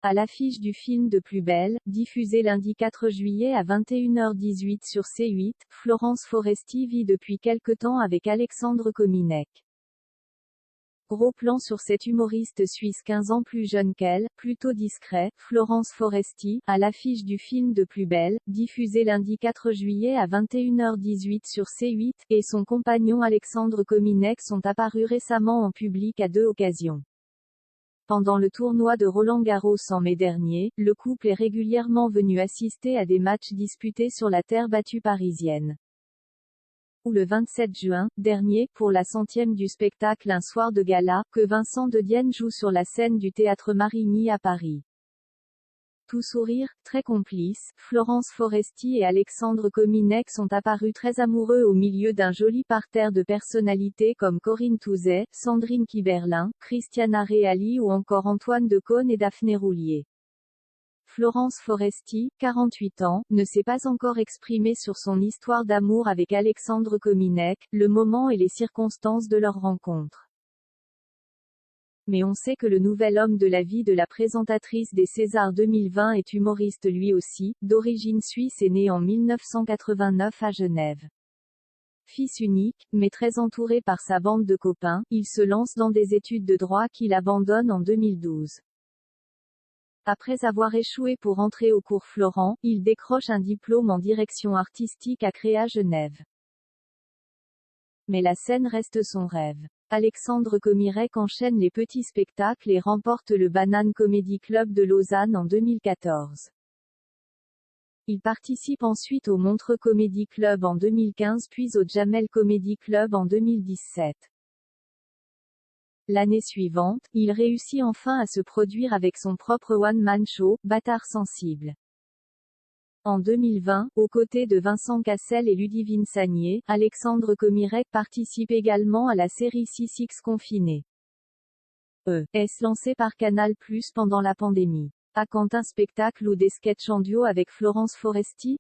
À l'affiche du film De plus belle, diffusé lundi 4 juillet à 21h18 sur C8, Florence Foresti vit depuis quelque temps avec Alexandre Kominec. Gros plan sur cette humoriste suisse 15 ans plus jeune qu'elle, plutôt discret, Florence Foresti, à l'affiche du film De plus belle, diffusé lundi 4 juillet à 21h18 sur C8, et son compagnon Alexandre Kominec sont apparus récemment en public à deux occasions. Pendant le tournoi de Roland-Garros en mai dernier, le couple est régulièrement venu assister à des matchs disputés sur la terre battue parisienne. Ou le 27 juin dernier, pour la 100e du spectacle Un soir de gala, que Vincent de Dienne joue sur la scène du théâtre Marigny à Paris. Tout sourire, très complices, Florence Foresti et Alexandre Kominec sont apparus très amoureux au milieu d'un joli parterre de personnalités comme Corinne Touzet, Sandrine Kiberlin, Christiana Reali ou encore Antoine Decaune et Daphné Roulier. Florence Foresti, 48 ans, ne s'est pas encore exprimée sur son histoire d'amour avec Alexandre Kominec, le moment et les circonstances de leur rencontre. Mais on sait que le nouvel homme de la vie de la présentatrice des Césars 2020 est humoriste lui aussi, d'origine suisse et né en 1989 à Genève. Fils unique, mais très entouré par sa bande de copains, il se lance dans des études de droit qu'il abandonne en 2012. Après avoir échoué pour entrer au cours Florent, il décroche un diplôme en direction artistique à Créa Genève. Mais la scène reste son rêve. Alexandre Kominec enchaîne les petits spectacles et remporte le Banane Comedy Club de Lausanne en 2014. Il participe ensuite au Montreux Comedy Club en 2015 puis au Jamel Comedy Club en 2017. L'année suivante, il réussit enfin à se produire avec son propre one-man show, Bâtard sensible. En 2020, aux côtés de Vincent Cassel et Ludivine Sagnier, Alexandre Kominec participe également à la série 6X Confiné. Est lancé par Canal+ pendant la pandémie. À quand un spectacle ou des sketchs en duo avec Florence Foresti?